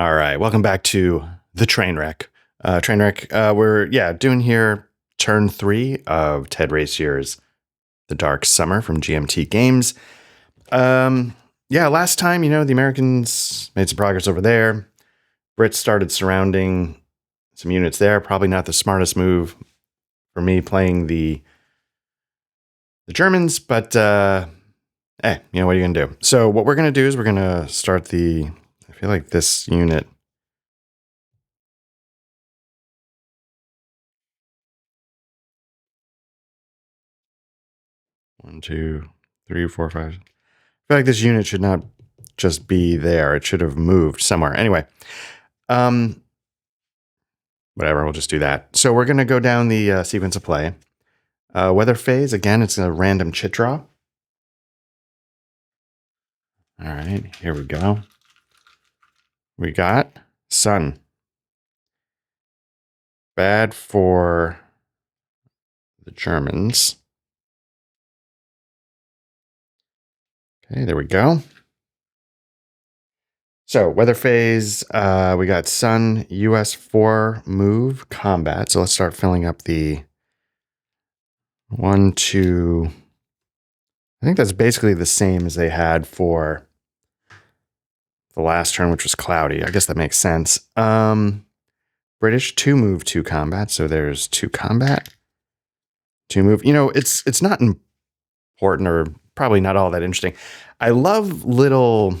All right, welcome back to the Trainwreck. Trainwreck, we're doing here turn 3 of Ted Racier's The Dark Summer from GMT Games. Last time, the Americans made some progress over there. Brits started surrounding some units there. Probably not the smartest move for me playing the Germans, but what are you gonna do? So what we're gonna do is we're gonna start I feel like this unit. One, two, three, four, five. I feel like this unit should not just be there. It should have moved somewhere. Anyway, whatever. We'll just do that. So we're going to go down the sequence of play. Weather phase. Again, it's a random chit draw. All right, here we go. We got sun. Bad for the Germans. Okay, there we go. So weather phase, we got sun, US 4 move, combat. So let's start filling up the 1, 2. I think that's basically the same as they had for the last turn, which was cloudy. I guess that makes sense. British 2 move, 2 combat. So there's 2 combat, 2 move. It's not important or probably not all that interesting. I love little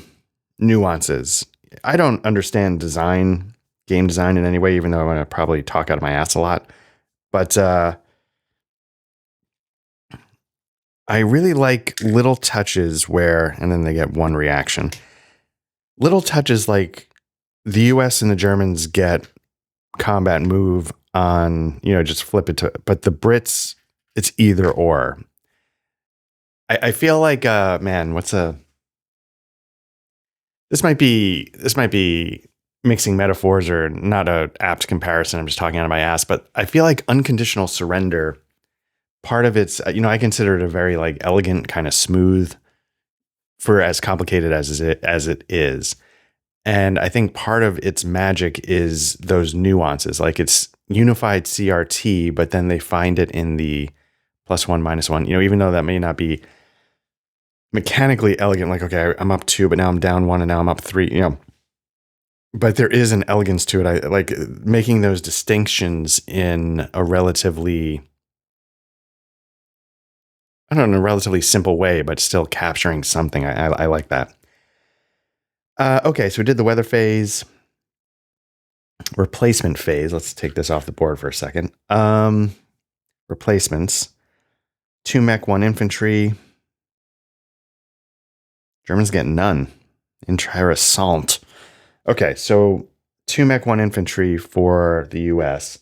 nuances. I don't understand game design in any way, even though I'm going to probably talk out of my ass a lot. But I really like little touches and then they get one reaction. Little touches like the US and the Germans get combat move on, just flip it to, but the Brits, it's either or. I feel like, this might be mixing metaphors or not a apt comparison. I'm just talking out of my ass, but I feel like unconditional surrender, part of it's, I consider it a very like elegant, kind of smooth for as complicated as it is. And I think part of its magic is those nuances. Like it's unified CRT, but then they find it in the +1, -1. Even though that may not be mechanically elegant, like, okay, I'm up 2, but now I'm down 1 and now I'm up 3, But there is an elegance to it. I like making those distinctions in a relatively simple way, but still capturing something. I like that. Okay, so we did the weather phase. Replacement phase. Let's take this off the board for a second. Replacements. 2 mech, 1 infantry. Germans get none. Intra-assault. Okay, so 2 mech, 1 infantry for the US.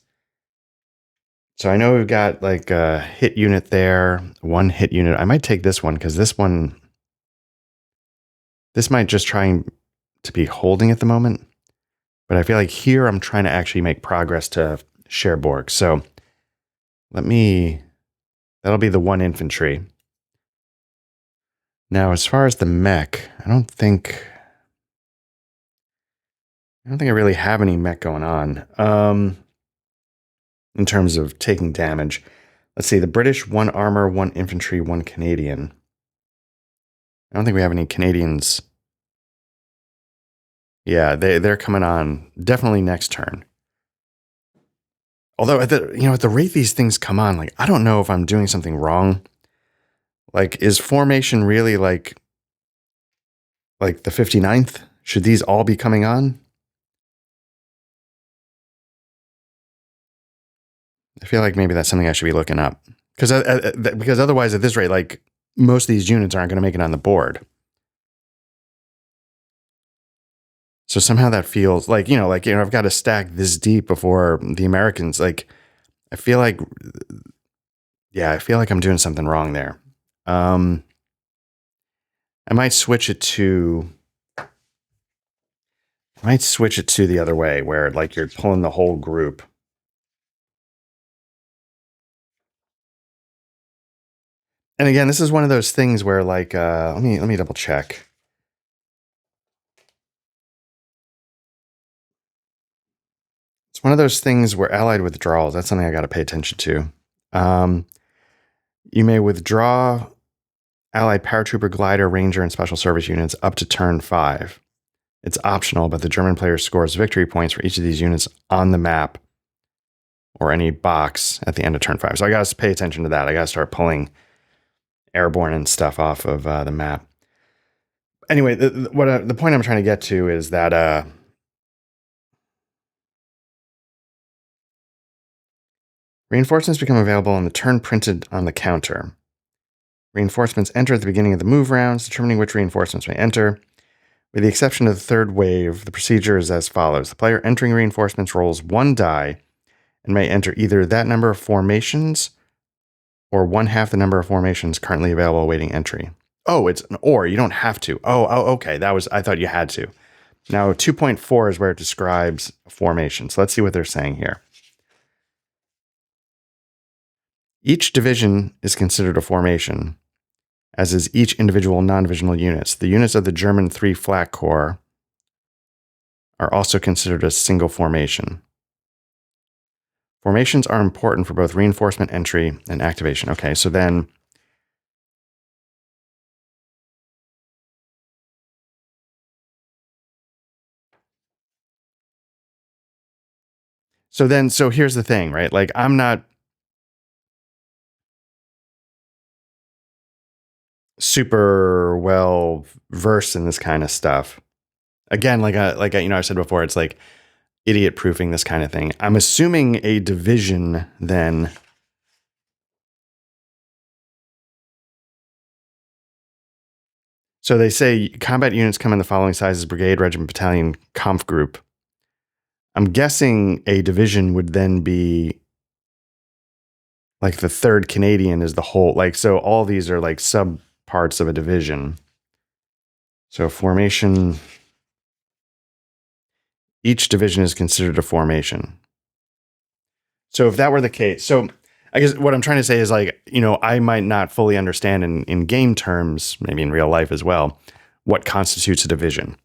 So I know we've got like a hit unit there, 1 hit unit. I might take this one because this might just try to be holding at the moment. But I feel like here I'm trying to actually make progress to Cherbourg. So that'll be the 1 infantry. Now, as far as the mech, I don't think I really have any mech going on. In terms of taking damage. Let's see, the British, 1 armor, 1 infantry, 1 Canadian. I don't think we have any Canadians. Yeah, they're coming on definitely next turn. Although at the rate these things come on, like I don't know if I'm doing something wrong. Like, is formation really like the 59th? Should these all be coming on? I feel like maybe that's something I should be looking up. Because otherwise, at this rate, like most of these units aren't going to make it on the board. So somehow that feels like, I've got to stack this deep before the Americans. Like, I feel like I'm doing something wrong there. I might switch it to the other way where like you're pulling the whole group. And again, this is one of those things where like, let me double check. It's one of those things where allied withdrawals, that's something I got to pay attention to. You may withdraw allied paratrooper, glider, ranger, and special service units up to turn 5. It's optional, but the German player scores victory points for each of these units on the map or any box at the end of turn 5. So I got to pay attention to that. I got to start pulling airborne and stuff off of the map. Anyway, the point I'm trying to get to is that reinforcements become available on the turn printed on the counter. Reinforcements enter at the beginning of the move rounds, determining which reinforcements may enter. With the exception of the third wave, the procedure is as follows. The player entering reinforcements rolls 1 die and may enter either that number of formations or 1/2 the number of formations currently available awaiting entry. Oh, it's an or. You don't have to. Oh, okay. I thought you had to. Now, 2.4 is where it describes formation. So let's see what they're saying here. Each division is considered a formation, as is each individual non-divisional units. The units of the German 3 Flak Corps are also considered a single formation. Formations are important for both reinforcement entry and activation. Okay, so then so here's the thing, right? Like, I'm not super well versed in this kind of stuff. Again, like I said before, it's like idiot proofing this kind of thing. I'm assuming a division then. So they say combat units come in the following sizes: brigade, regiment, battalion, Kampfgruppe. I'm guessing a division would then be like the 3rd Canadian is the whole, like, so all these are like sub parts of a division. So formation, each division is considered a formation. So if that were the case, so I guess what I'm trying to say is, like, I might not fully understand in game terms, maybe in real life as well, what constitutes a division.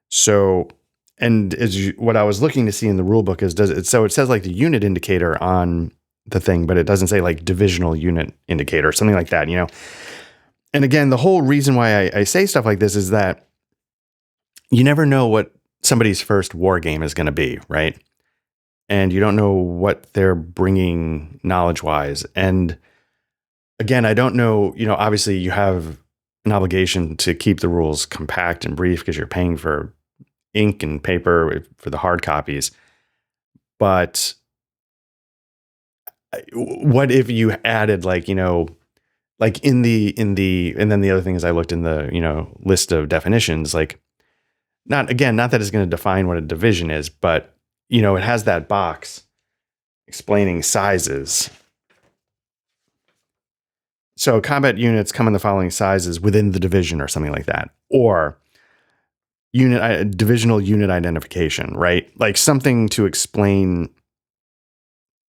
So, and what I was looking to see in the rule book is, so it says like the unit indicator on the thing, but it doesn't say like divisional unit indicator, something like that, And again, the whole reason why I say stuff like this is that you never know what somebody's first war game is going to be, right? And you don't know what they're bringing knowledge-wise. And again, I don't know, obviously you have an obligation to keep the rules compact and brief because you're paying for ink and paper for the hard copies. But what if you added like in the and then the other thing is I looked in the, list of definitions, like not that it's going to define what a division is, but it has that box explaining sizes. So combat units come in the following sizes within the division or something like that. Or divisional unit identification, right? Like something to explain,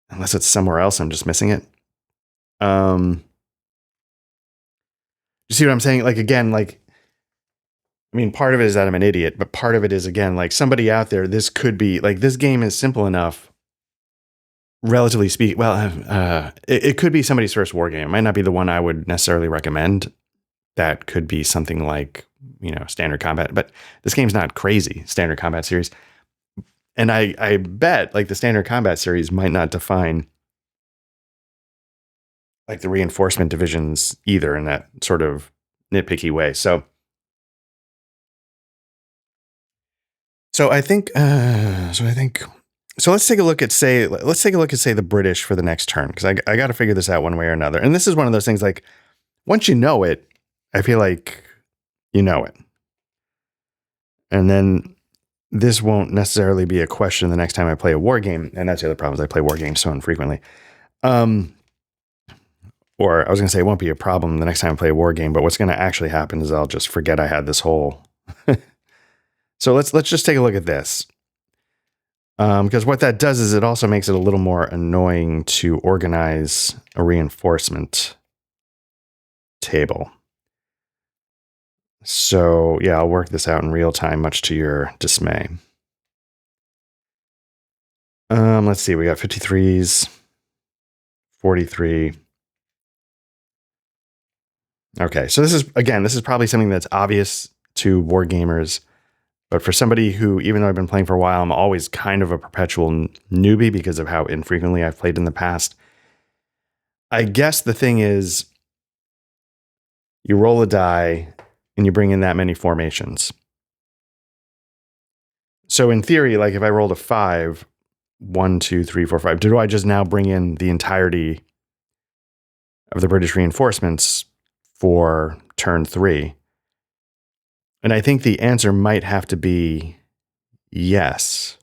unless it's somewhere else, I'm just missing it. You see what I'm saying? Like, again, like, I mean, part of it is that I'm an idiot, but part of it is, again, like somebody out there, this could be like, this game is simple enough, relatively speaking. Well, it could be somebody's first war game. It might not be the one I would necessarily recommend. That could be something like, standard combat, but this game's not crazy standard combat series. And I bet like the standard combat series might not define like the reinforcement divisions either in that sort of nitpicky way. So I think, so let's take a look at say the British for the next turn. Cause I got to figure this out one way or another. And this is one of those things, like, once you know it, I feel like you know it. And then this won't necessarily be a question the next time I play a war game. And that's the other problem, is I play war games so infrequently. Or I was going to say it won't be a problem the next time I play a war game, but what's going to actually happen is I'll just forget I had this whole. So let's just take a look at this. Because what that does is it also makes it a little more annoying to organize a reinforcement table. So yeah, I'll work this out in real time, much to your dismay. Let's see. We got 53s, 43. Okay, so this is probably something that's obvious to war gamers, but for somebody who, even though I've been playing for a while, I'm always kind of a perpetual newbie because of how infrequently I've played in the past. I guess the thing is, you roll a die and you bring in that many formations. So in theory, like if I rolled a 5, 1, 2, 3, 4, 5, do I just now bring in the entirety of the British reinforcements for turn 3? And I think the answer might have to be yes.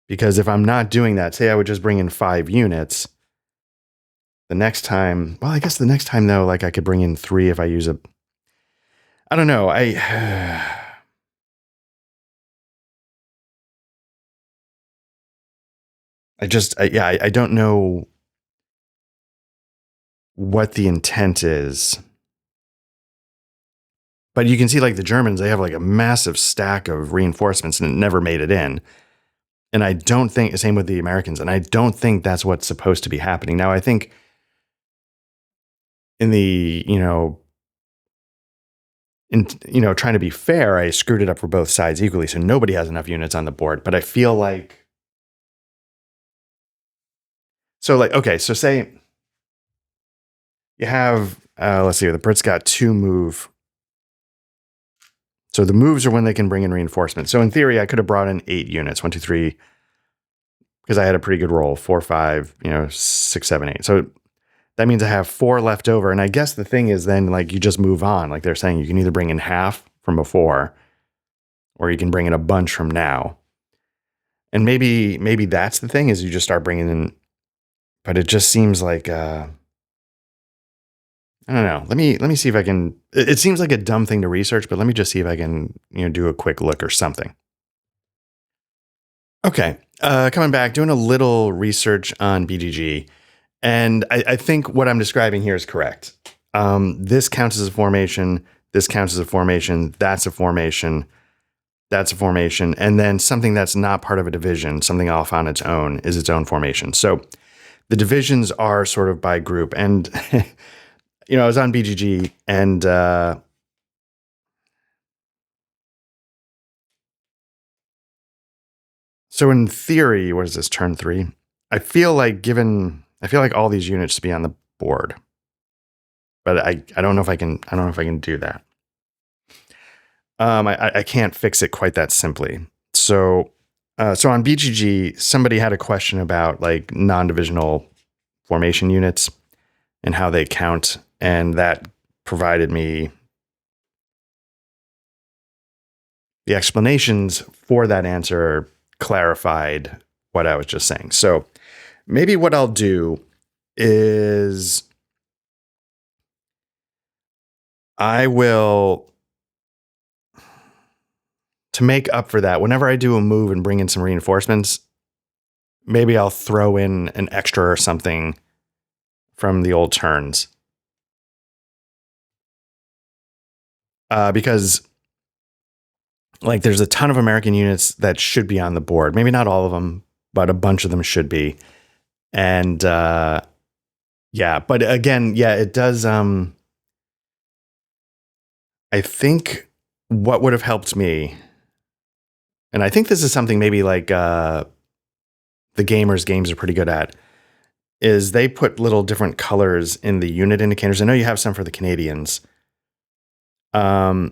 Because if I'm not doing that, say I would just bring in 5 units, the next time, well, I guess the next time though, like I could bring in 3 if I use I don't know. I don't know what the intent is. But you can see like the Germans, they have like a massive stack of reinforcements and it never made it in. And I don't think, same with the Americans, and I don't think that's what's supposed to be happening. Now, I think in the, trying to be fair, I screwed it up for both sides equally. So nobody has enough units on the board. But I feel like, okay, so say you have, let's see, the Brits got 2 move. So the moves are when they can bring in reinforcements. So in theory, I could have brought in 8 units, 1, 2, 3, because I had a pretty good roll, 4, 5, 6, 7, 8. So that means I have 4 left over. And I guess the thing is then like you just move on. Like they're saying you can either bring in half from before or you can bring in a bunch from now. And maybe that's the thing is you just start bringing in, but it just seems like, I don't know. Let me see if I can, it seems like a dumb thing to research, but let me just see if I can, do a quick look or something. Okay. Coming back, doing a little research on BGG. And I think what I'm describing here is correct. This counts as a formation. This counts as a formation. That's a formation. That's a formation. And then something that's not part of a division, something off on its own, is its own formation. So the divisions are sort of by group. And, I was on BGG and so in theory, what is this, turn 3? I feel like all these units should be on the board. But I don't know if I can do that. I can't fix it quite that simply. So on BGG, somebody had a question about like non-divisional formation units and how they count, and that provided me the explanations for that answer, clarified what I was just saying. So maybe what I'll do is I will, to make up for that, whenever I do a move and bring in some reinforcements, maybe I'll throw in an extra or something from the old turns. Because like there's a ton of American units that should be on the board. Maybe not all of them, but a bunch of them should be. And yeah, but again, yeah, it does. I think what would have helped me, and I think this is something maybe like the gamers games are pretty good at, is they put little different colors in the unit indicators. I know you have some for the Canadians. And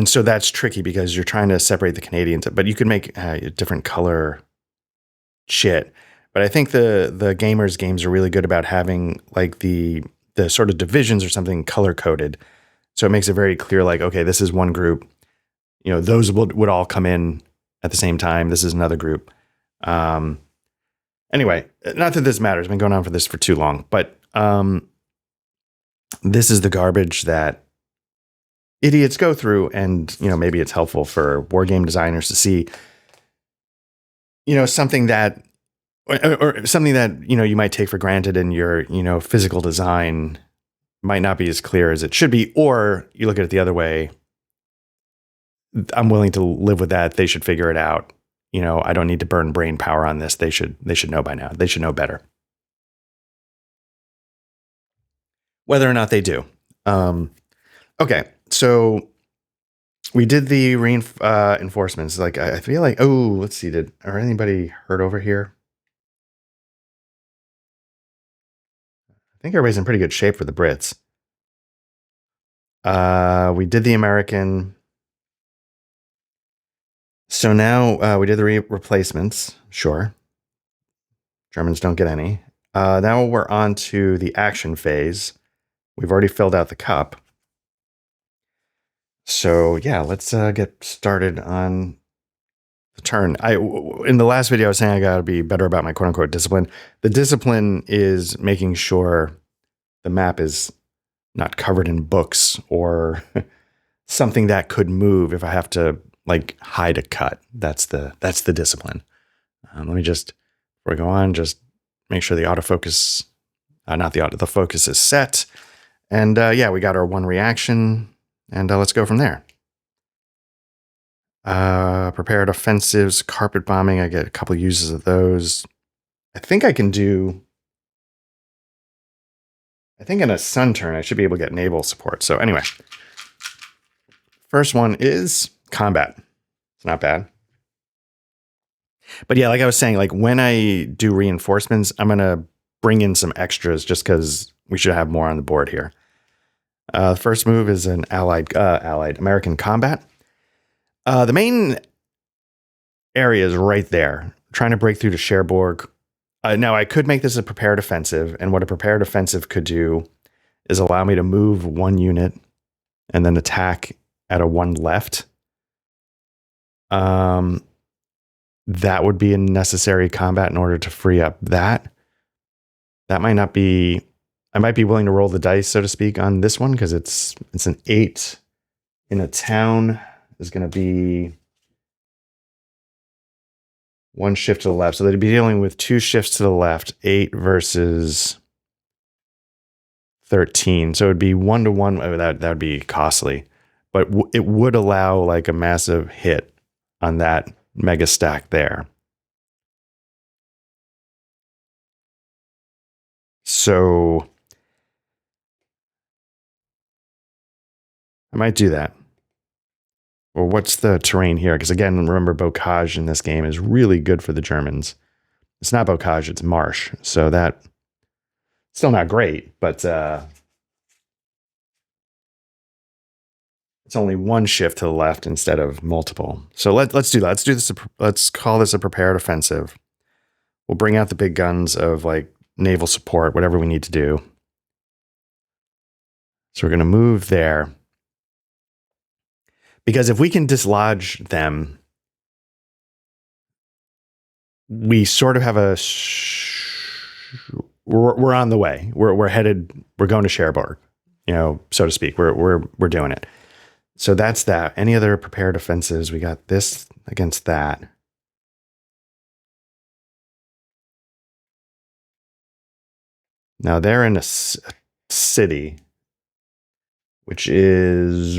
so that's tricky because you're trying to separate the Canadians, but you could make a different color Chit. But I think the gamers games are really good about having like the sort of divisions or something color coded. So it makes it very clear, like, okay, this is one group, those would all come in at the same time. This is another group. Anyway, not that this matters. I've been going on for this for too long, but this is the garbage that idiots go through, and maybe it's helpful for war game designers to see something that or something that you might take for granted in your physical design might not be as clear as it should be, or you look at it the other way. I'm willing to live with that. They should figure it out, I don't need to burn brain power on this. They should know by now. They should know better. Whether or not they do. Okay, so we did the reinforcements. Like I feel like, let's see. Are anybody hurt over here? I think everybody's in pretty good shape for the Brits. We did the American. So now we did the replacements. Sure. Germans don't get any. Now we're on to the action phase. We've already filled out the cup. So yeah, let's get started on the turn. In the last video, I was saying I got to be better about my quote unquote discipline. The discipline is making sure the map is not covered in books or something that could move if I have to like hide a cut. That's the discipline. Let me just, before I go on, just make sure the autofocus, the focus is set. And yeah, we got our one reaction, and let's go from there. Prepared offensives, carpet bombing. I get a couple uses of those. I think in a sun turn, I should be able to get naval support. So anyway, first one is combat. It's not bad. But yeah, like I was saying, like when I do reinforcements, I'm going to bring in some extras just because we should have more on the board here. The first move is an allied American combat. The main area is right there, trying to break through to Cherbourg. Now, I could make this a prepared offensive, and what a prepared offensive could do is allow me to move one unit and then attack at a one left. That would be a necessary combat in order to free up that. That might not be... I might be willing to roll the dice, so to speak, on this one, because it's an 8 in a town. Is going to be one shift to the left. So they'd be dealing with 2 shifts to the left, 8 versus 13. So it would be 1-to-1. Oh, that would be costly. But it would allow like a massive hit on that mega stack there. So I might do that. Well, what's the terrain here? Because again, remember, bocage in this game is really good for the Germans. It's not bocage, it's marsh. So that, still not great, but it's only one shift to the left instead of multiple. So let's do that. Let's do this. Let's call this a prepared offensive. We'll bring out the big guns of like naval support, whatever we need to do. So we're going to move there. Because if we can dislodge them, we sort of have we're on the way. We're headed. We're going to Cherbourg, so to speak. We're doing it. So that's that. Any other prepared offensives? We got this against that. Now they're in a city, which is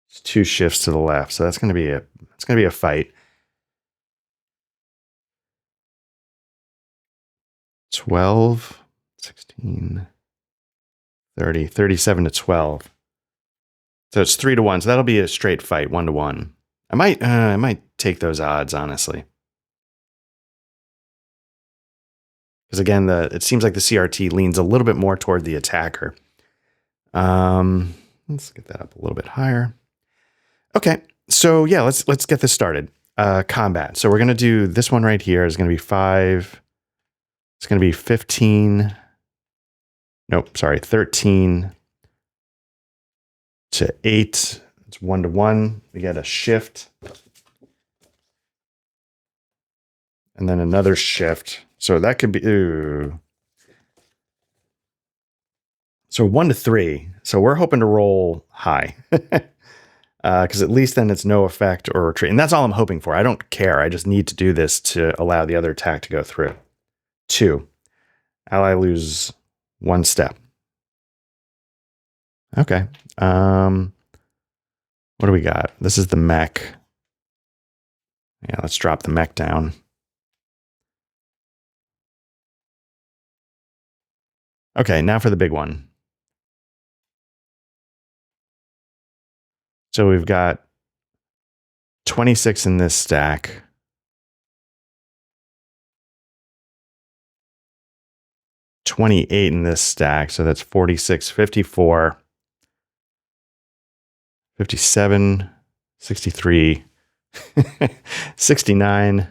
it's 2 shifts to the left. So that's going to be a fight. 12, 16, 30, 37 to 12. So it's 3-to-1. So that'll be a straight fight, 1-to-1. I might take those odds, honestly. Because again, it seems like the CRT leans a little bit more toward the attacker. Let's get that up a little bit higher. Okay, so yeah, let's get this started. Combat. So we're gonna do this one right here. Is gonna be 5. It's gonna be 15. Nope, sorry, 13 to 8. It's 1-to-1. We get a shift, and then another shift. So that could be, so 1-to-3. So we're hoping to roll high. Because at least then it's no effect or retreat. And that's all I'm hoping for. I don't care. I just need to do this to allow the other attack to go through. 2. Ally lose 1 step. Okay. Well, What do we got? This is the mech. Yeah, let's drop the mech down. Okay, now for the big one. So we've got 26 in this stack. $28 in this stack. So that's 46, 54, 57, 63, 69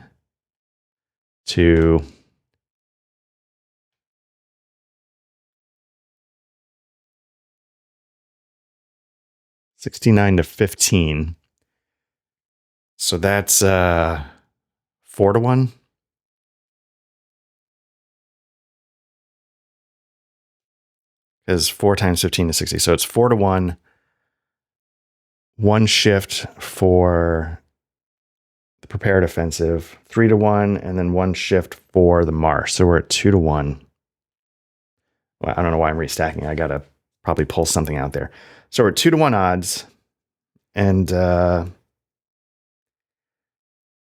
to 69 to 15. So that's 4 to 1. Because 4 times 15 is 60. So it's 4 to 1. One shift for the prepared offensive, 3 to 1, and then one shift for the marsh. So we're at 2 to 1. Well, I don't know why I'm restacking. I gotta probably pull something out there. So we're at 2 to 1 odds. And an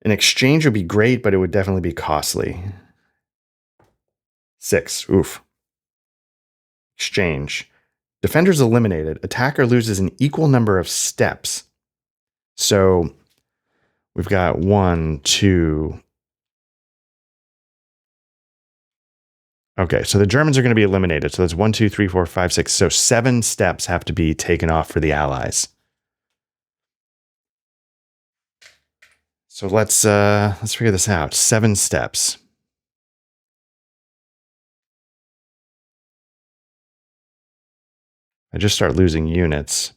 exchange would be great, but it would definitely be costly. 6. Oof. Exchange. Defender's eliminated. Attacker loses an equal number of steps. So we've got 1, 2. Okay, so the Germans are going to be eliminated. So that's 1, 2, 3, 4, 5, 6. So 7 steps have to be taken off for the Allies. So let's figure this out. 7 steps. I just start losing units.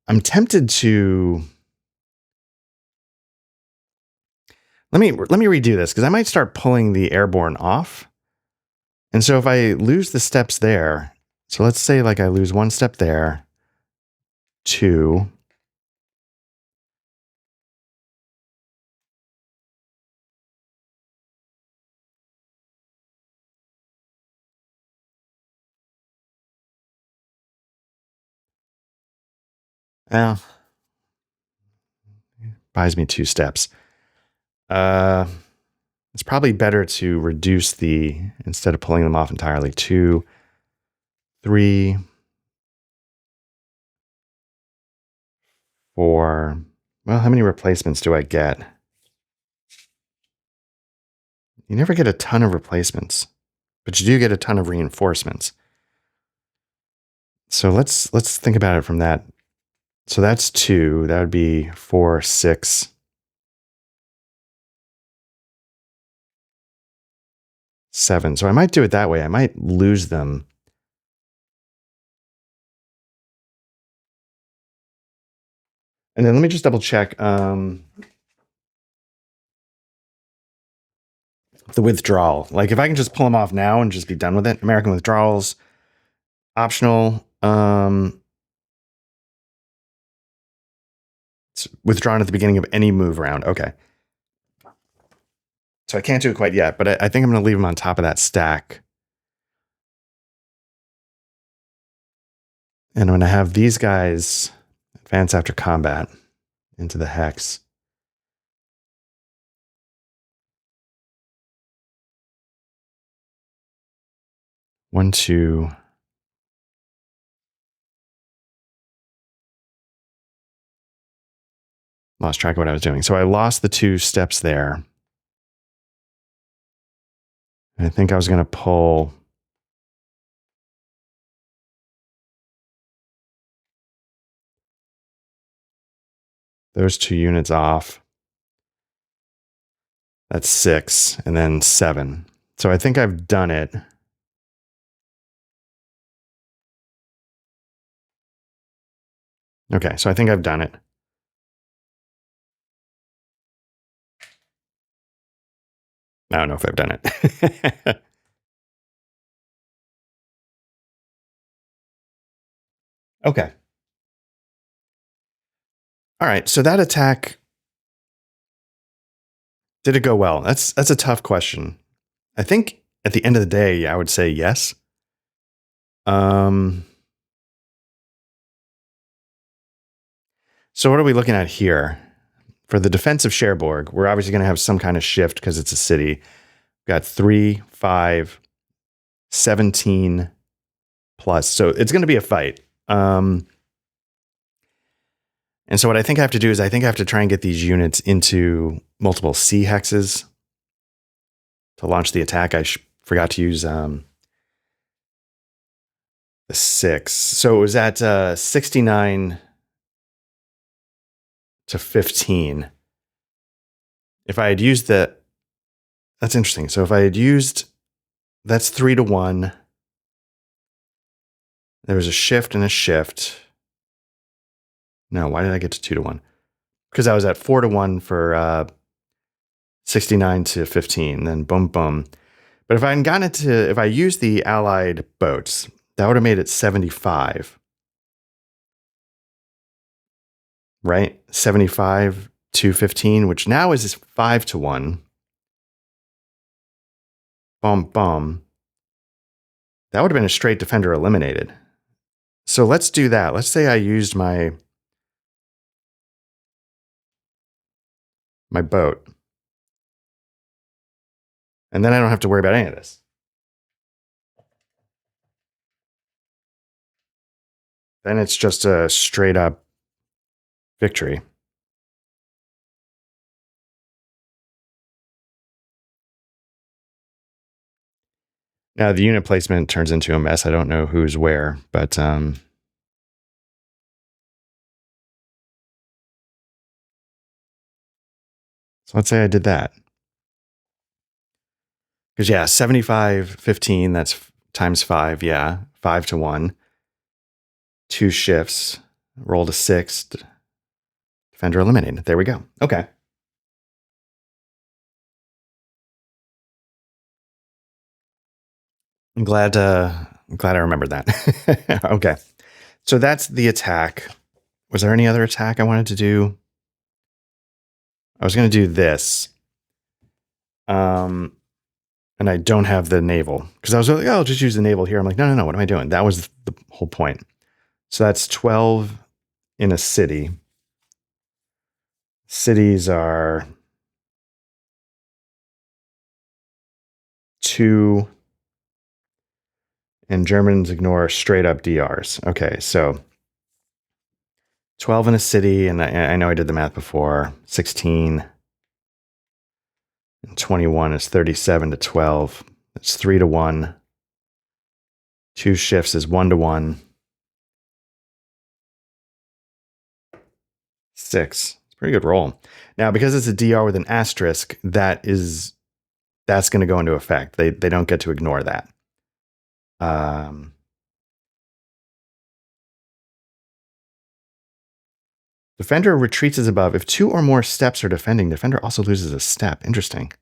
I'm tempted to let me redo this because I might start pulling the airborne off. And so if I lose the steps there, so let's say like I lose 1 step there, 2. Well, buys me 2 steps. It's probably better to reduce instead of pulling them off entirely, 2, 3, 4. Well, how many replacements do I get? You never get a ton of replacements, but you do get a ton of reinforcements. So let's think about it from that. So that's 2. That would be 4, 6. 7. So I might do it that way. I might lose them. And then let me just double check the withdrawal. Like if I can just pull them off now and just be done with it. American withdrawals, optional. It's withdrawn at the beginning of any move round. Okay. So I can't do it quite yet, but I think I'm going to leave them on top of that stack. And I'm going to have these guys advance after combat into the hex. One, 2. Lost track of what I was doing. So I lost the 2 steps there. I think I was going to pull those 2 units off. That's 6 and then 7. So I think I've done it. Okay, so I think I've done it. I don't know if I've done it. Okay. All right, so that attack, did it go well? That's a tough question. I think at the end of the day, I would say yes. Um, so what are we looking at here? For the defensive Cherbourg, we're obviously going to have some kind of shift because it's a city. We've got 3, 5, 17 plus. So it's going to be a fight. And so what I think I have to do is I think I have to try and get these units into multiple C hexes to launch the attack. I forgot to use the 6. So it was at 69 to 15. If I had used that's interesting. So if I had used, that's 3 to 1. There was a shift and a shift. No, why did I get to 2 to 1? Because I was at 4 to 1 for 69 to 15. Then boom, boom. But if I had gotten it if I used the allied boats, that would have made it 75. Right? 75 to 15, which now is 5 to 1. Boom, boom. That would have been a straight defender eliminated. So let's do that. Let's say I used my boat. And then I don't have to worry about any of this. Then it's just a straight up victory. Now the unit placement turns into a mess. I don't know who's where, but so let's say I did that. Because yeah, 75, 15, that's times 5, yeah. 5 to 1. 2 shifts. Rolled a 6. Defender eliminated. There we go. Okay. I'm glad I remembered that. Okay. So that's the attack. Was there any other attack I wanted to do? I was going to do this. And I don't have the naval. Because I was like, oh, I'll just use the naval here. I'm like, no, what am I doing? That was the whole point. So that's 12 in a city. Cities are 2, and Germans ignore straight up DRs. Okay, so 12 in a city, and I know I did the math before. 16 and 21 is 37 to 12. That's 3 to 1. 2 shifts is 1 to 1. 6. It's a pretty good roll. Now, because it's a DR with an asterisk, that's going to go into effect. They don't get to ignore that. Defender retreats as above. If 2 or more steps are defending, defender also loses a step. Interesting.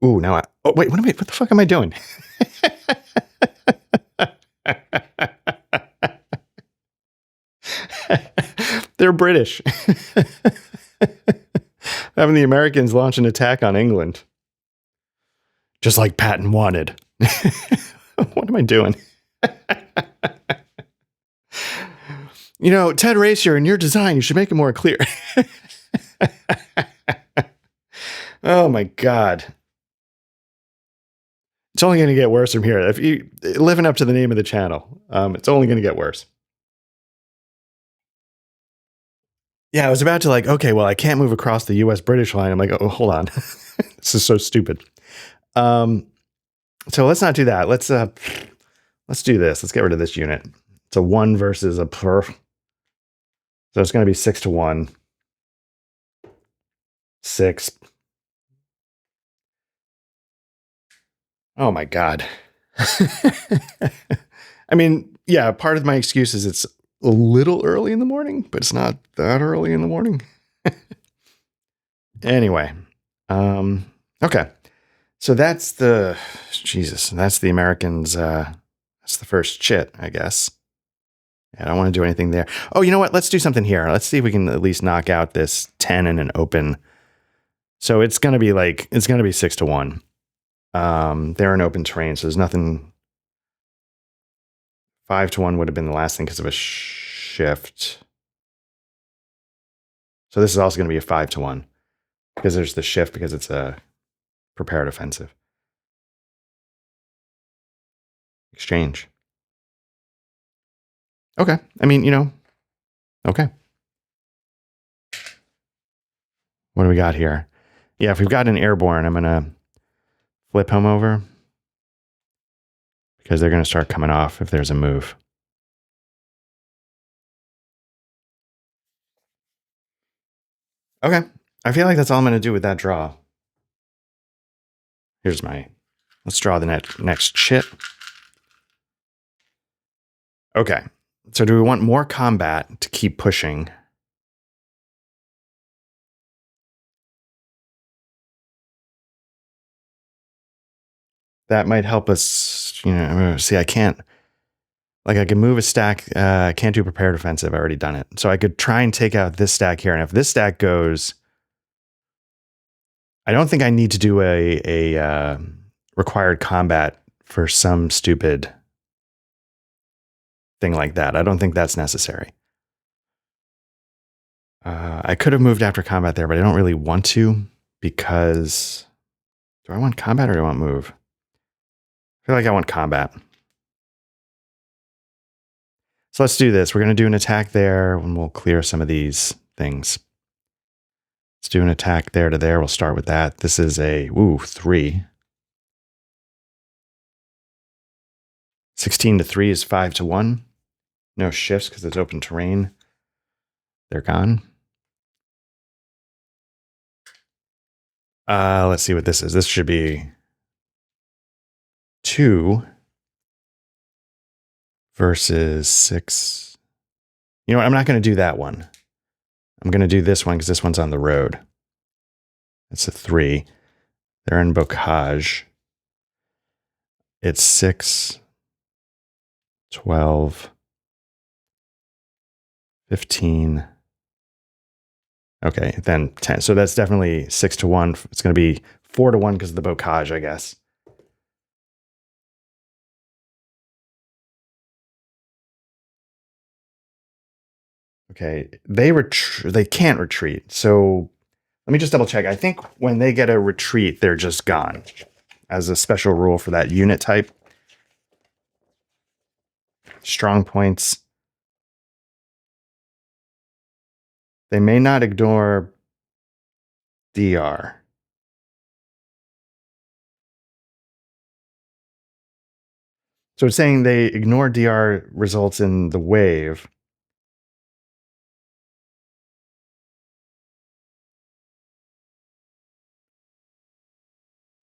Ooh, now wait, what the fuck am I doing? They're British. Having the Americans launch an attack on England. Just like Patton wanted. What am I doing? Ted Racier, in your design, you should make it more clear. Oh my God. It's only going to get worse from here. If you living up to the name of the channel, it's only going to get worse. Yeah, I was about to okay, well, I can't move across the U.S.-British line. I'm like, oh, hold on. This is so stupid. So let's not do that. Let's do this. Let's get rid of this unit. It's a 1 versus a per. So it's going to be 6 to 1. 6. Oh my God. I mean, yeah, part of my excuse is it's a little early in the morning, but it's not that early in the morning. Anyway, okay. So that's the Americans. That's the first Chit, I guess. I don't want to do anything there. Oh, you know what? Let's do something here. Let's see if we can at least knock out this 10 in an open So it's going to be like, it's going to be 6-1. They're in open terrain, so there's nothing. 5-1 would have been the last thing because of a shift. So this is also going to be a 5-1 because there's the shift because it's a prepared offensive. Exchange. Okay. I mean, okay. What do we got here? Yeah, if we've got an airborne, I'm going to flip him over because they're going to start coming off if there's a move. Okay. I feel like that's all I'm going to do with that draw. Let's draw the next chit. Okay. So do we want more combat to keep pushing? That might help us, see, I can't, like I can move a stack. I can't do prepared offensive. I already done it. So I could try and take out this stack here. And if this stack goes, I don't think I need to do a required combat for some stupid thing like that. I don't think that's necessary. I could have moved after combat there, but I don't really want to because do I want combat or do I want move? I feel like I want combat. So let's do this. We're going to do an attack there and we'll clear some of these things. Let's do an attack there to there. We'll start with that. This is a, 3. 16-3 is 5-1. No shifts because it's open terrain. They're gone. Let's see what this is. This should be 2 versus 6. You know what? I'm not going to do that one. I'm going to do this one because this one's on the road. It's a 3. They're in bocage. It's 6, 12, 15. Okay, then 10. So that's definitely 6-1. It's going to be 4-1 because of the bocage, I guess. Okay, they can't retreat. So let me just double check. I think when they get a retreat, they're just gone as a special rule for that unit type. Strong points. They may not ignore DR. So it's saying they ignore DR results in the wave.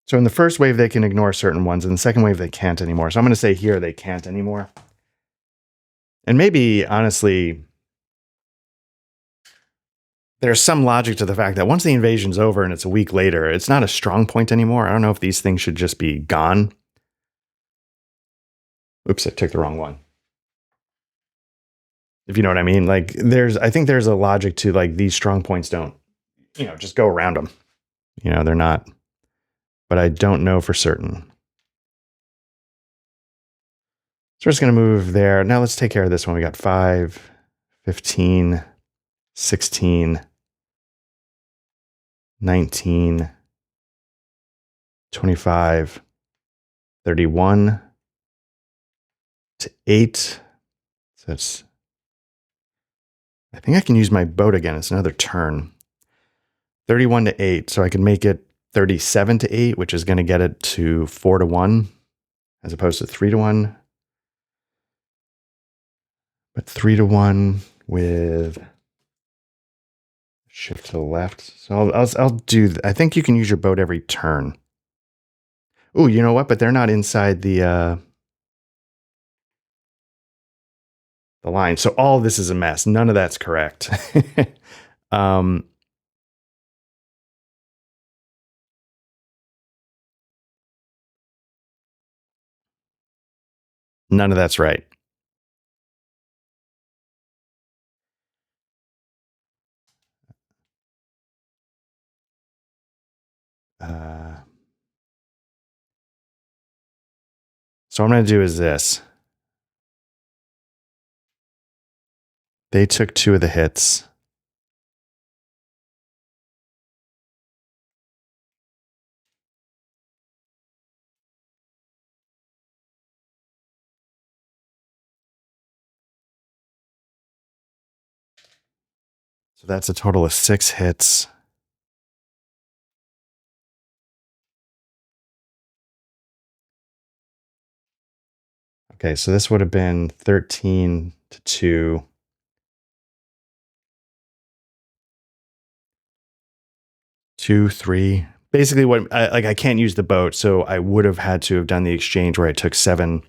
So in the first wave, they can ignore certain ones. In the second wave, they can't anymore. So I'm going to say here they can't anymore. And maybe, honestly, there's some logic to the fact that once the invasion's over and it's a week later, it's not a strong point anymore. I don't know if these things should just be gone. Oops, I took the wrong one. If you know what I mean. Like I think there's a logic to like these strong points don't, just go around them. They're not, but I don't know for certain. So we're just going to move there. Now let's take care of this one. We got 5, 15, 16, 19, 25, 31 to 8. So that's, I think I can use my boat again. It's another turn. 31 to 8. So I can make it 37 to 8, which is going to get it to 4-1 as opposed to 3-1. But 3-1 with shift to the left. So I'll do, I think you can use your boat every turn. Oh, you know what? But they're not inside the line. So all of this is a mess. None of that's correct. None of that's right. So what I'm going to do is this. They took 2 of the hits. So that's a total of 6 hits. Okay, so this would have been 13 to 2. 2, 3. Basically, I can't use the boat, so I would have had to have done the exchange where I took 7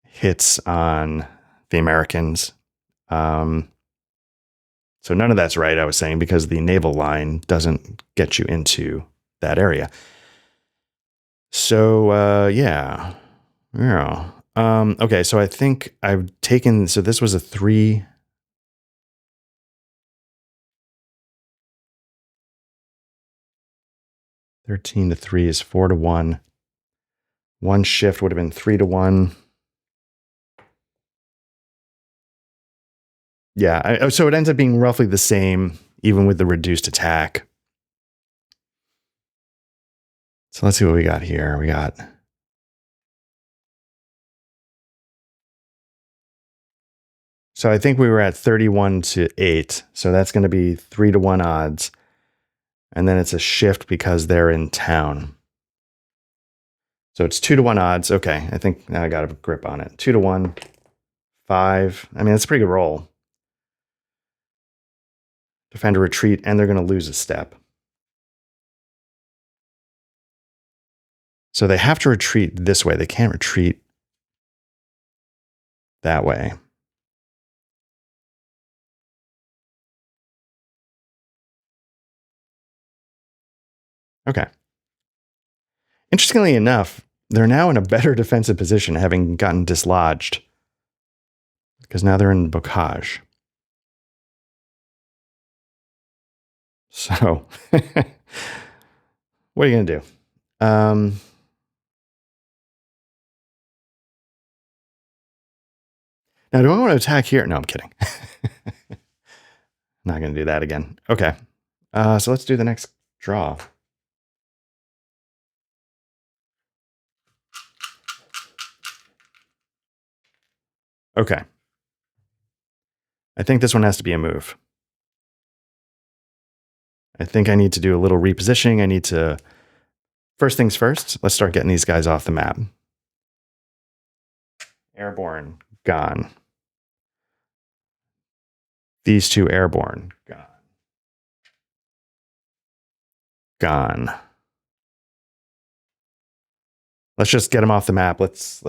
hits on the Americans. So none of that's right, I was saying, because the naval line doesn't get you into that area. So yeah. Okay, so I think I've taken. So this was a 3. 13 to 3 is 4 to 1. One shift would have been 3 to 1. Yeah, so it ends up being roughly the same, even with the reduced attack. So let's see what we got here. We got. So I think we were at 31 to 8. So that's going to be 3 to 1 odds. And then it's a shift because they're in town. So it's 2 to 1 odds. Okay, I think now I got a grip on it. 2 to 1, 5. I mean, that's a pretty good roll. Defender retreat, and they're going to lose a step. So they have to retreat this way. They can't retreat that way. Okay. Interestingly enough, they're now in a better defensive position, having gotten dislodged, because now they're in bocage. So, what are you going to do? Now, do I want to attack here? No, I'm kidding. Not going to do that again. Okay. So let's do the next draw. Okay. I think this one has to be a move. I think I need to do a little repositioning. I need to. First things first, let's start getting these guys off the map. Airborne, gone. These 2 airborne, gone. Gone. Let's just get them off the map. Let's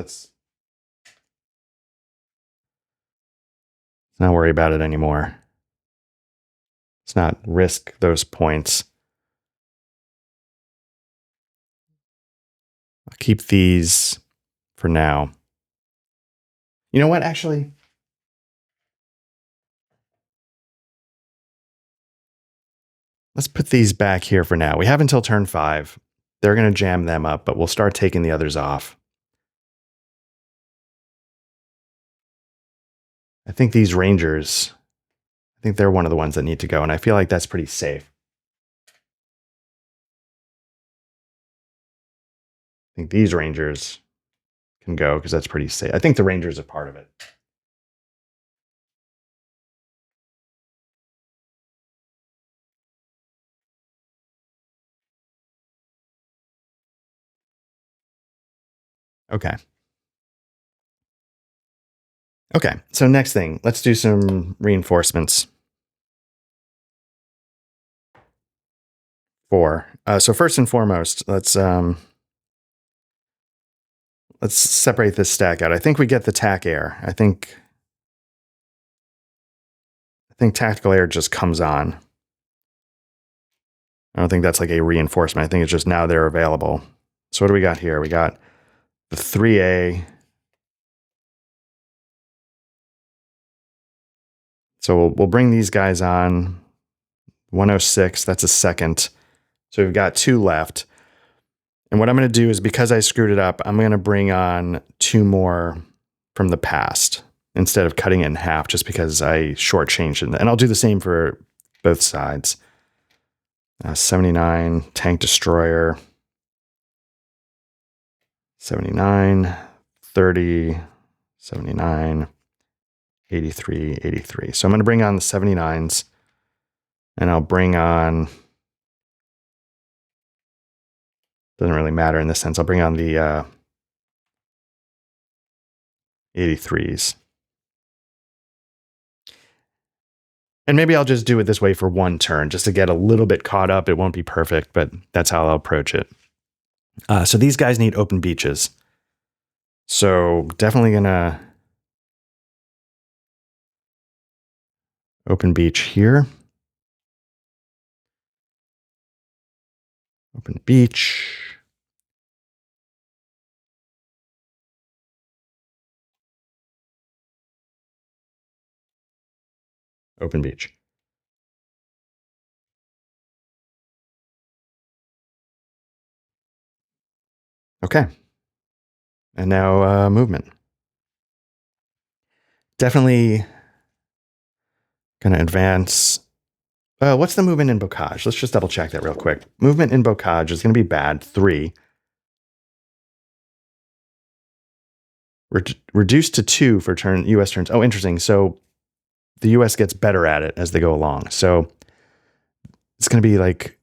not worry about it anymore. Let's not risk those points. I'll keep these for now. You know what, actually? Let's put these back here for now. We have until turn 5. They're going to jam them up, but we'll start taking the others off. I think these Rangers, I think they're one of the ones that need to go, and I feel like that's pretty safe. I think these Rangers can go because that's pretty safe. I think the Rangers are part of it. Okay. Okay, so next thing, let's do some reinforcements. 4. So first and foremost, let's separate this stack out. I think we get the TAC air. I think tactical air just comes on. I don't think that's like a reinforcement. I think it's just now they're available. So what do we got here? We got the 3A. So we'll bring these guys on. 106, that's a second. So we've got 2 left. And what I'm going to do is, because I screwed it up, I'm going to bring on 2 more from the past instead of cutting it in half, just because I shortchanged it. And I'll do the same for both sides. 79, tank destroyer. 79, 30, 79, 83, 83. So I'm going to bring on the 79s, and I'll bring on, doesn't really matter in this sense, I'll bring on the 83s. And maybe I'll just do it this way for 1 turn, just to get a little bit caught up. It won't be perfect, but that's how I'll approach it. So these guys need open beaches. So definitely gonna open beach here. Open beach. Open beach. Okay. And now movement. Definitely gonna advance. What's the movement in Bocage? Let's just double check that real quick. Movement in Bocage is gonna be bad, 3. Reduced to 2 for US turns. Oh, interesting. So the US gets better at it as they go along. So it's going to be like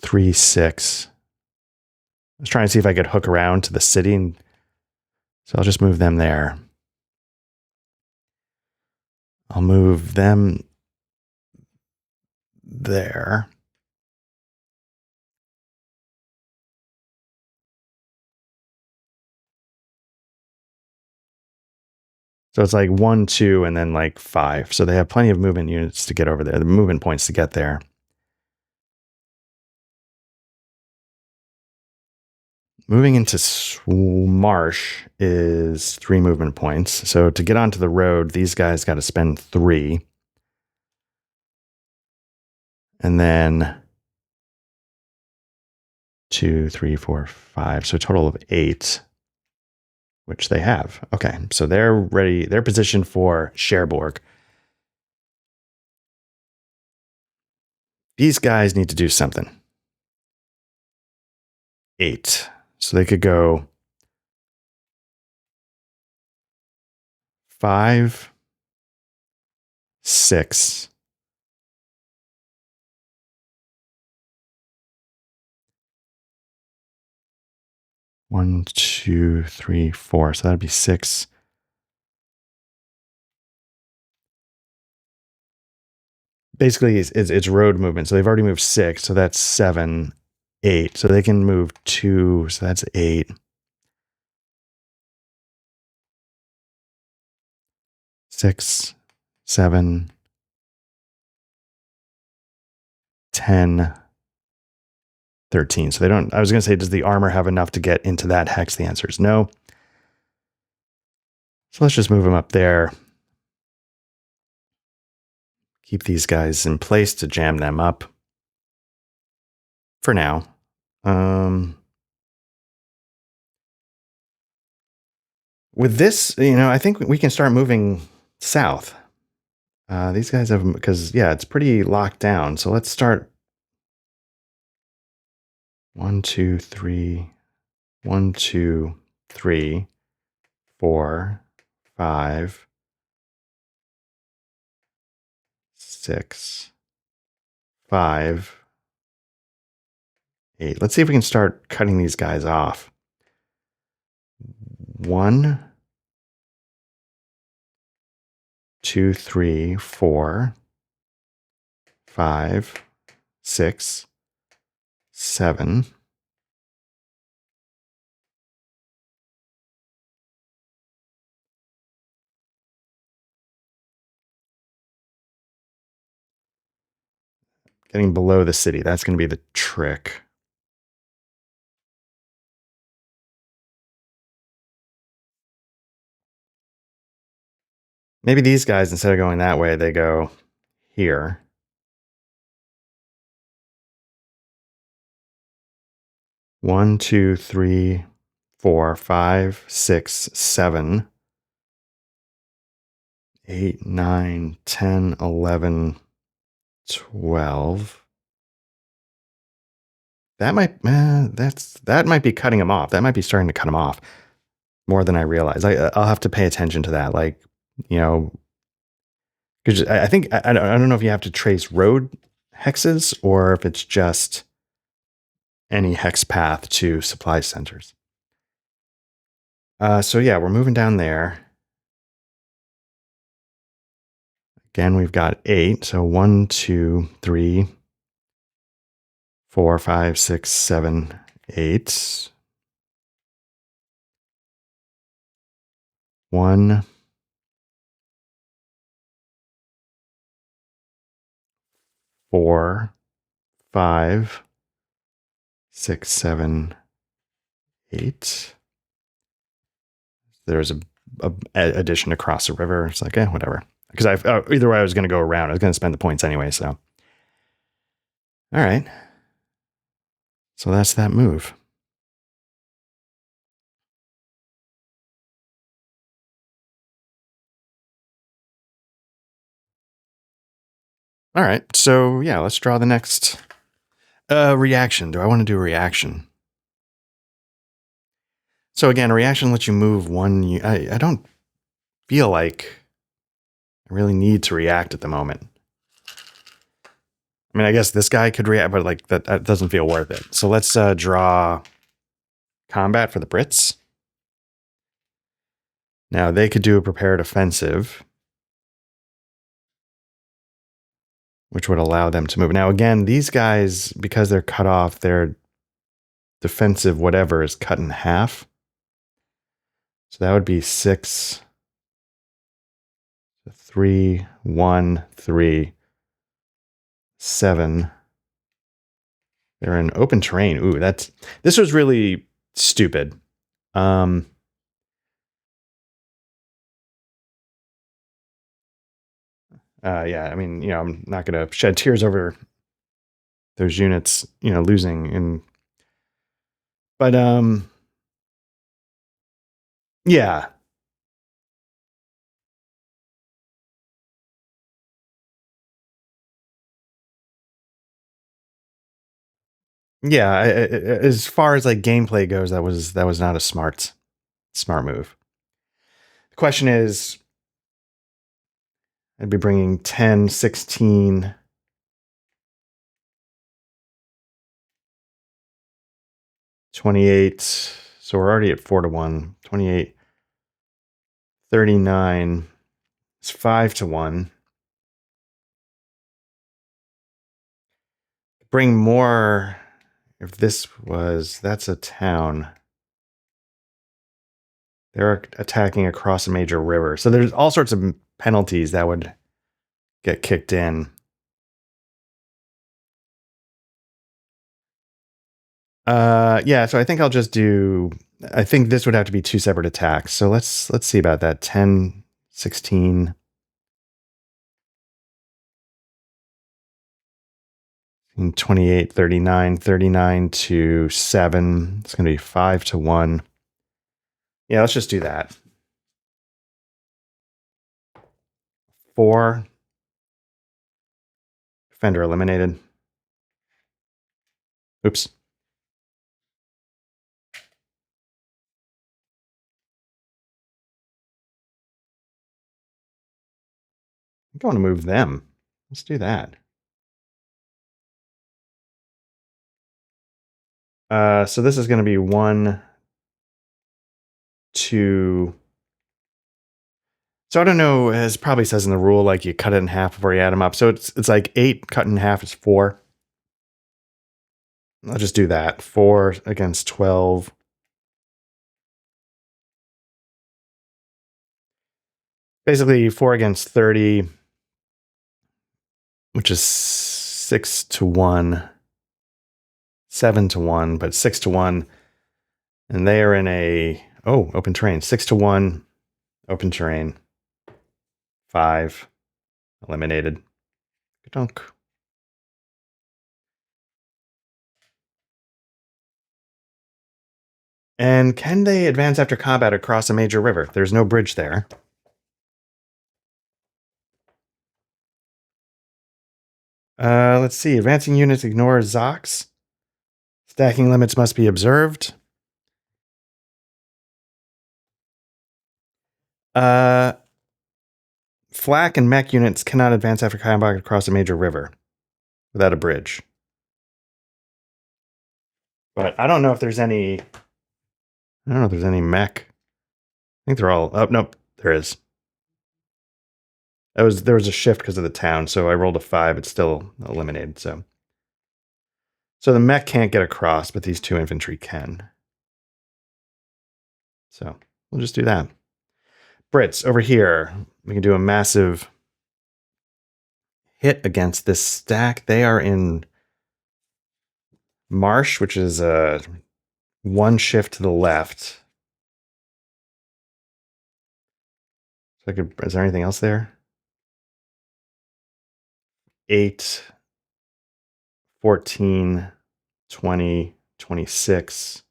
3, 6. I was trying to see if I could hook around to the city. And so I'll just move them there. I'll move them there. So it's like 1, 2, and then like 5. So they have plenty of movement units to get over there, the movement points to get there. Moving into Marsh is 3 movement points. So to get onto the road, these guys got to spend 3. And then 2, 3, 4, 5. So a total of 8, which they have. Okay, so they're ready. They're positioned for Cherbourg. These guys need to do something. 8. So they could go 5, 6. 1, 2, 3, 4. So that'd be 6. Basically, it's road movement. So they've already moved 6. So that's 7, 8. So they can move 2. So that's 8. 6, 7, 10, 13. So they don't, I was going to say, does the armor have enough to get into that hex? The answer is no. So let's just move them up there. Keep these guys in place to jam them up for now. With this, I think we can start moving south. These guys have, because, yeah, it's pretty locked down. So let's start 1, 2, 3, 1, 2, 3, 4, 5, 6, 5, 8. Let's see if we can start cutting these guys off. 1, 2, 3, 4, 5, 6, 7. Getting below the city, that's going to be the trick. Maybe these guys, instead of going that way, they go here. 1, 2, 3, 4, 5, 6, 7, 8, 9, 10, 11, 12. That might be cutting him off. That might be starting to cut him off more than I realize. I'll have to pay attention to that. Like, you know, because I think I don't know if you have to trace road hexes or if it's just any hex path to supply centers. So yeah, we're moving down there. Again, we've got 8. So 1, 2, 3, 4, 5, 6, 7, 8. 1, 4, 5, 6, 7, 8. There's a addition across the river. It's like, whatever. Because either way I was going to go around. I was going to spend the points anyway. So, all right. So that's that move. All right. So yeah, let's draw the next reaction. Do I want to do a reaction? So again, a reaction lets you move one. I don't feel like I really need to react at the moment. I mean, I guess this guy could react, but like that doesn't feel worth it. So let's draw combat for the Brits. Now they could do a prepared offensive, which would allow them to move. Now again, these guys, because they're cut off, their defensive whatever is cut in half. So that would be 6, 3, 1, 3, 7. They're in open terrain. Ooh, this was really stupid. Yeah, I mean, I'm not going to shed tears over those units, losing. But yeah, yeah. As far as like gameplay goes, that was not a smart move. The question is, I'd be bringing 10, 16. 28. So we're already at 4-1. 28. 39. It's 5-1. Bring more. If that's a town. They're attacking across a major river. So there's all sorts of penalties that would get kicked in. Yeah, so I think I'll just do. I think this would have to be 2 separate attacks. So let's see about that. 10, 16. 28, 39, 39 to 7. It's going to be 5-1. Yeah, let's just do that. 4. Defender eliminated. Oops. I'm going to move them. Let's do that. So this is going to be 1, 2. So I don't know, as it probably says in the rule, like you cut it in half before you add them up. So it's like 8 cut in half is 4. I'll just do that. 4 against 12. Basically 4 against 30, which is 6-1. 7-1, but 6-1. And they are in a open terrain. 6-1, open terrain. 5 eliminated. Dunk. And can they advance after combat across a major river? There's no bridge there. Let's see. Advancing units ignore Zox. Stacking limits must be observed. Flak and mech units cannot advance after combat across a major river without a bridge. But I don't know if there's any. I don't know if there's any mech. I think they're all. Oh nope, there is. There was a shift because of the town, so I rolled a 5. It's still eliminated. So the mech can't get across, but these 2 infantry can. So we'll just do that. Brits over here. We can do a massive hit against this stack. They are in Marsh, which is 1 shift to the left. So is there anything else there? 8, 14, 20, 26.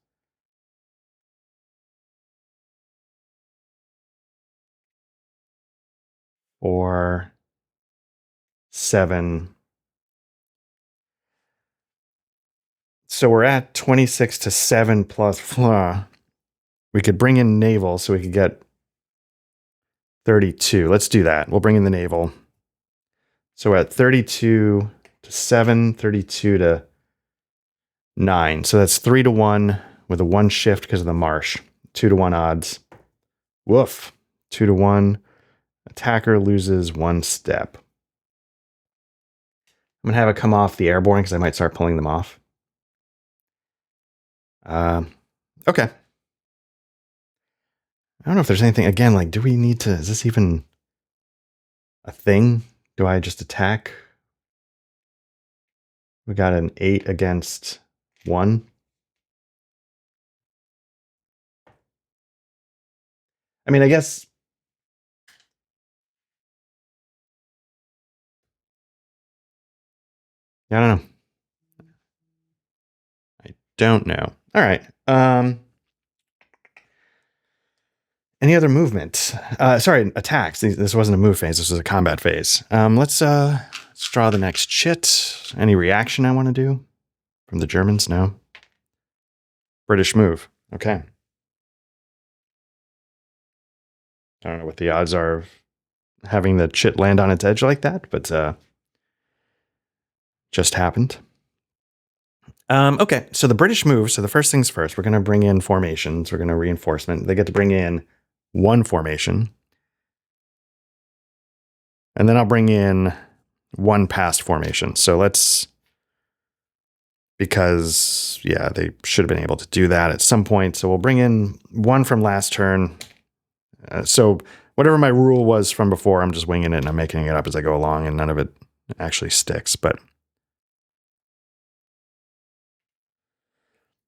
Or 7. So we're at 26 to 7 plus. We could bring in naval so we could get 32. Let's do that. We'll bring in the naval. So we're at 32 to 7, 32 to 9. So that's 3 to 1 with a 1 shift because of the marsh. 2 to 1 odds. Woof. 2 to 1. Attacker loses 1 step. I'm going to have it come off the airborne because I might start pulling them off. Okay. I don't know if there's anything, again, like, do we need to, is this even a thing? Do I just attack? We got an 8 against 1. I mean, I guess. I don't know. I don't know. All right. Any other movement? Sorry, attacks. This wasn't a move phase. This was a combat phase. Let's draw the next chit. Any reaction I want to do from the Germans? No. British move. Okay. I don't know what the odds are of having the chit land on its edge like that, but just happened. Okay, so the British move. So the first things first, we're going to bring in formations. We're going to reinforcement. They get to bring in 1 formation. And then I'll bring in 1 past formation. So let's, because, yeah, they should have been able to do that at some point. So we'll bring in 1 from last turn. So whatever my rule was from before, I'm just winging it and I'm making it up as I go along, and none of it actually sticks. But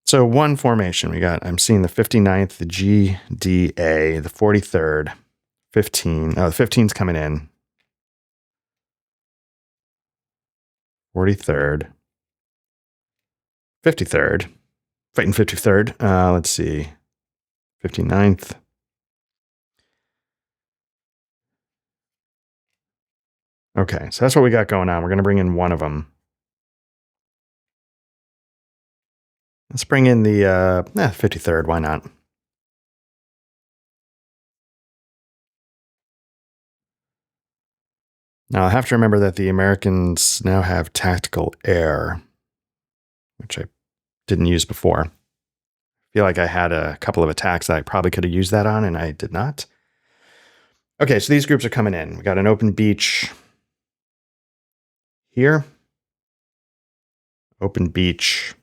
so 1 formation we got. I'm seeing the 59th, the GDA, the 43rd, 15. Oh, the 15's coming in. 43rd, 53rd, fighting 53rd. Let's see, 59th. Okay, so that's what we got going on. We're going to bring in 1 of them. Let's bring in the 53rd. Why not? Now, I have to remember that the Americans now have tactical air, which I didn't use before. I feel like I had a couple of attacks that I probably could have used that on, and I did not. Okay, so these groups are coming in. We got an open beach here. Open beach.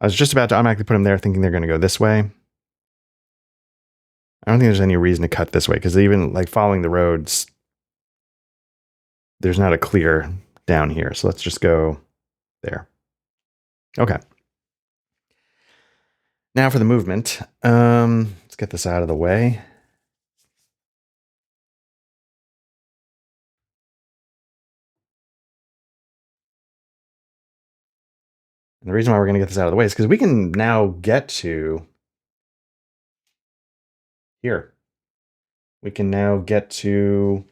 I was just about to automatically put them there thinking they're going to go this way. I don't think there's any reason to cut this way, because even like following the roads, there's not a clear down here. So let's just go there. Okay. Now for the movement. Let's get this out of the way. And the reason why we're going to get this out of the way is because we can now get to here. We can now get to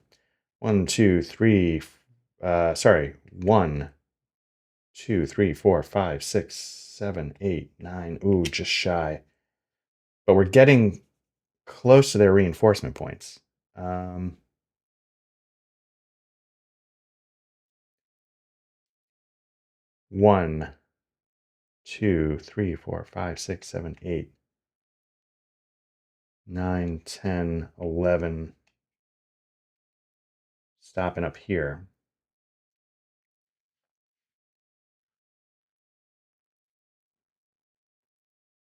1, 2, 3. Sorry, 1, 2, 3, 4, 5, 6, 7, 8, 9. Ooh, just shy. But we're getting close to their reinforcement points. 1, 2, 3, 4, 5, 6, 7, 8, 9, 10, 11. Stopping up here.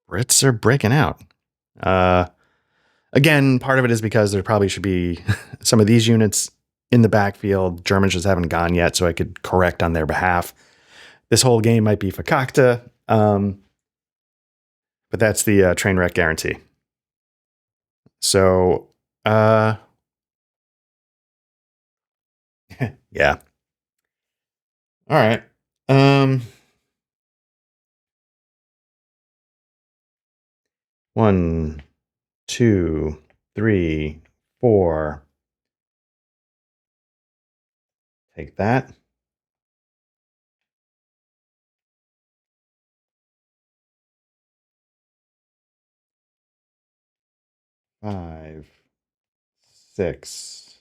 Brits are breaking out. Again, part of it is because there probably should be some of these units in the backfield. Germans just haven't gone yet, so I could correct on their behalf. This whole game might be fakakta, but that's the Trainwreck guarantee. So, yeah. All right. 1, 2, 3, 4. Take that. 5, 6,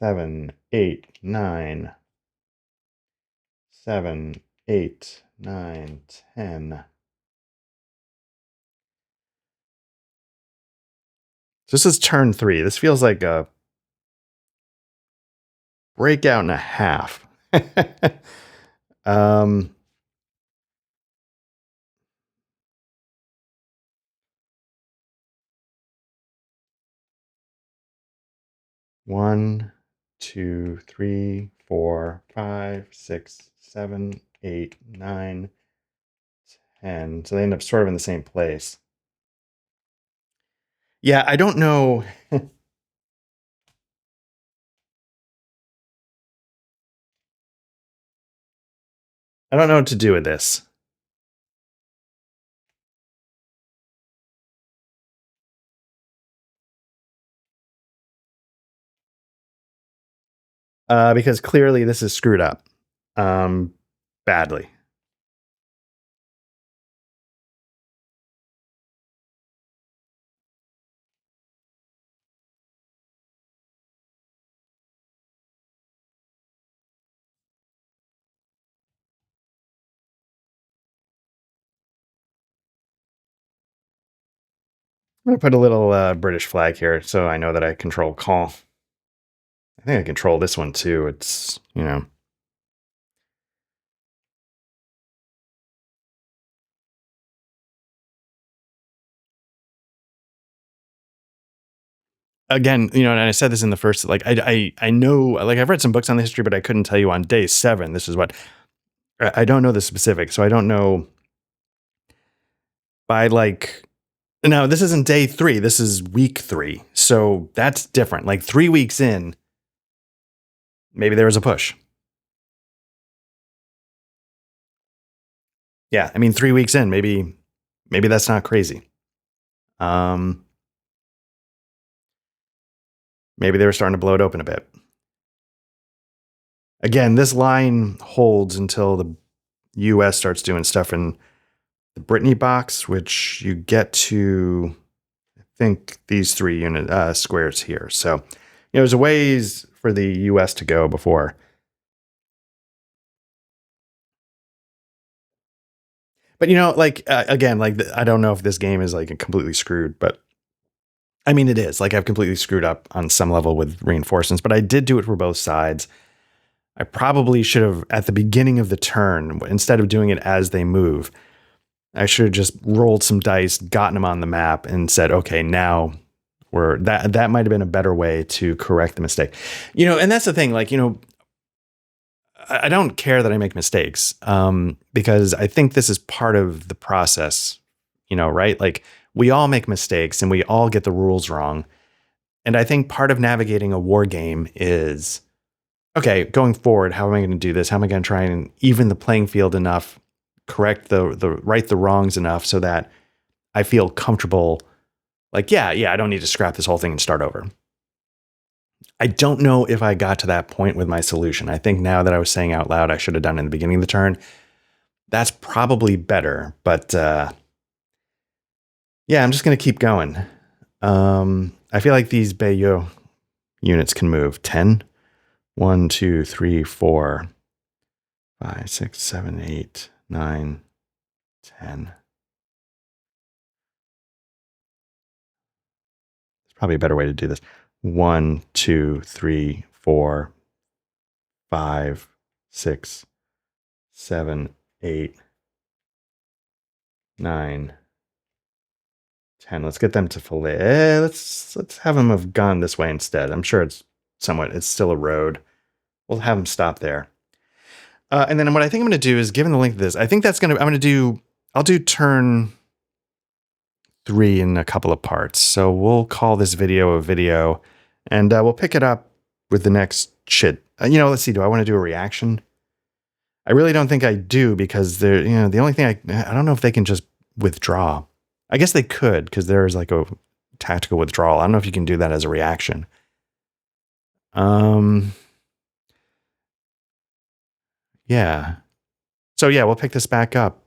7, 8, 9. 7, 8, 9, 10. So this is turn 3. This feels like a breakout and a half. um, 1, 2, 3, 4, 5, 6, 7, 8, 9, 10. So they end up sort of in the same place. Yeah, I don't know. I don't know what to do with this. Because clearly this is screwed up. Badly. I'm going to put a little British flag here so I know that I control call. I think I control this one too. It's, again, and I said this in the first, like, I know, like, I've read some books on the history, but I couldn't tell you on day 7, this is what, I don't know the specifics. So I don't know by like, no, this isn't day 3. This is week 3. So that's different. Like 3 weeks in, maybe there was a push. Yeah. I mean, 3 weeks in, maybe that's not crazy. Maybe they were starting to blow it open a bit. Again, this line holds until the US starts doing stuff in the Brittany box, which you get to, I think, these 3 unit squares here. So, there's a ways for the US to go before. But, like, again, like, I don't know if this game is like completely screwed, but I mean, it is. Like, I've completely screwed up on some level with reinforcements, but I did do it for both sides. I probably should have, at the beginning of the turn, instead of doing it as they move, I should have just rolled some dice, gotten them on the map, and said, okay, now that might have been a better way to correct the mistake. And that's the thing, like, I don't care that I make mistakes, because I think this is part of the process, right? Like, we all make mistakes and we all get the rules wrong. And I think part of navigating a war game is okay, going forward, how am I going to do this? How am I going to try and even the playing field enough, correct right the wrongs enough so that I feel comfortable? Like, yeah, I don't need to scrap this whole thing and start over. I don't know if I got to that point with my solution. I think now that I was saying out loud, I should have done in the beginning of the turn. That's probably better, but yeah, I'm just going to keep going. I feel like these Bayeux units can move 10. 1, 2, 3, 4, 5, 6, 7, 8, 9, 10. There's probably a better way to do this. 1, 2, 3, 4, 5, 6, 7, 8, 9, 10. Let's get them to fillet. Let's have them have gone this way instead. I'm sure it's still a road. We'll have them stop there. And then what I think I'm going to do is, given the length of this, I think I'll do turn 3 in a couple of parts. So we'll call this video a video, and we'll pick it up with the next Chit. Let's see. Do I want to do a reaction? I really don't think I do, because the only thing I don't know if they can just withdraw. I guess they could, because there's like a tactical withdrawal. I don't know if you can do that as a reaction. Yeah. So yeah, we'll pick this back up